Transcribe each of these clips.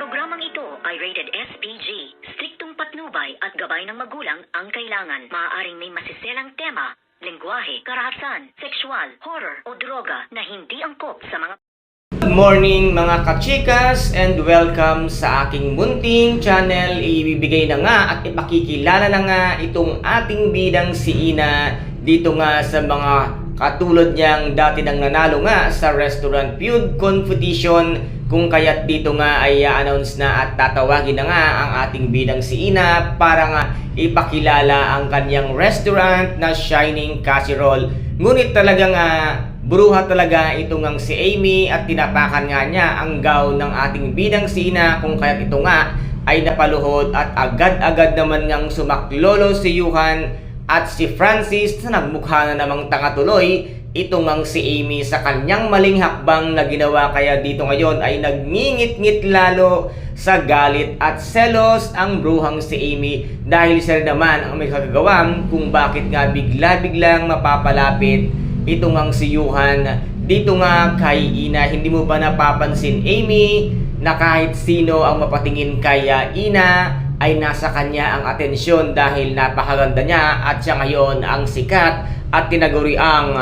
Programang ito ay rated SPG. Striktong patnubay at gabay ng magulang ang kailangan. Maaaring may masiselang tema, lengguwahe, karahasan, sexual, horror o droga na hindi angkop sa mga... Good morning mga kachikas and welcome sa aking munting channel. Ibibigay na nga at ipakikilala na nga itong ating bidang si Ina dito nga sa mga katulad niyang dati nang nanalo nga sa Restaurant Feud Competition. Kung kaya't dito nga ay i-announce na at tatawagin na nga ang ating bidang si Ina para nga ipakilala ang kanyang restaurant na Shining Casserole. Ngunit talaga nga bruha talaga ito ngang si Amy at tinapakan nga niya ang gown ng ating bidang si Ina, kung kaya't ito nga ay napaluhod at agad-agad naman ngang sumaklolo si Yuhan at si Francis na nagmukha na namang tanga tuloy ito ngang si Amy sa kanyang maling hakbang na ginawa. Kaya dito ngayon ay nagngingit-ngit lalo sa galit at selos ang bruhang si Amy dahil siya naman ang may kagagawang kung bakit nga bigla-biglang mapapalapit ito ngang si Yuhan dito nga kay Ina. Hindi mo ba napapansin, Amy, na kahit sino ang mapatingin kay Ina ay nasa kanya ang atensyon dahil napakaganda niya at siya ngayon ang sikat at tinaguri ang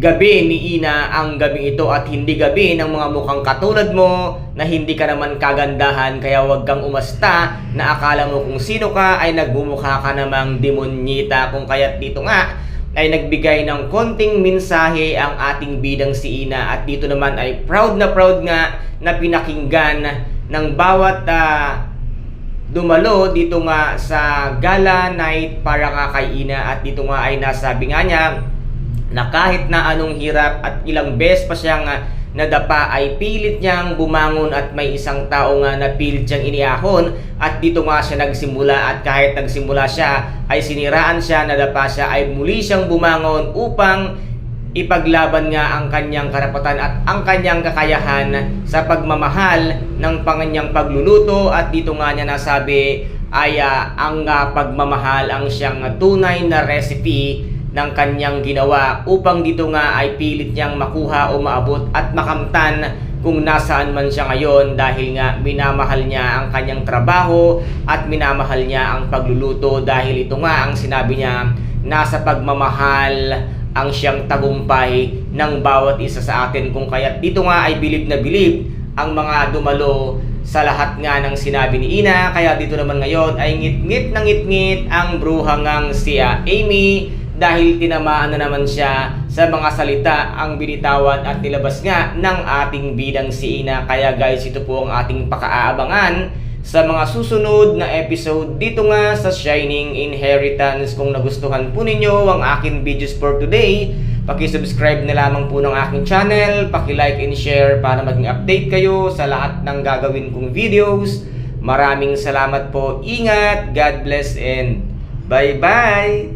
gabi ni Ina ang gabing ito at hindi gabi ng mga mukhang katulad mo na hindi ka naman kagandahan. Kaya wag kang umasta na akala mo kung sino ka ay nagbumukha ka namang demonyita. Kung kaya't dito nga ay nagbigay ng konting mensahe ang ating bidang si Ina at dito naman ay proud nga na pinakinggan ng bawat dumalo dito nga sa gala night para nga kay Ina. At dito nga ay nasabi nga niya na kahit na anong hirap at ilang beses pa siyang nadapa ay pilit niyang bumangon at may isang tao nga na pilit siyang iniahon at dito nga siya nagsimula. At kahit nagsimula siya ay siniraan siya, nadapa siya, ay muli siyang bumangon upang ipaglaban nga ang kanyang karapatan at ang kanyang kakayahan sa pagmamahal ng kanyang pagluluto. At dito nga niya nasabi ay ang pagmamahal ang siyang tunay na recipe ng kanyang ginawa upang dito nga ay pilit niyang makuha o maabot at makamtan kung nasaan man siya ngayon dahil nga minamahal niya ang kanyang trabaho at minamahal niya ang pagluluto dahil ito nga ang sinabi niya, nasa pagmamahal ang siyang tagumpay ng bawat isa sa atin. Kung kaya't dito nga ay bilib na bilib ang mga dumalo sa lahat nga ng sinabi ni Ina. Kaya dito naman ngayon ay ngit-ngit na ngit-ngit ang bruhangang si Amy dahil tinamaan na naman siya sa mga salita ang binitawan at nilabas nga ng ating bidang si Ina. Kaya guys, ito po ang ating pakaabangan sa mga susunod na episode dito nga sa Shining Inheritance. Kung nagustuhan po ninyo ang aking videos for today, paki-subscribe na lamang po ng aking channel, paki-like and share para maging update kayo sa lahat ng gagawin kong videos. Maraming salamat po, ingat, God bless and bye-bye!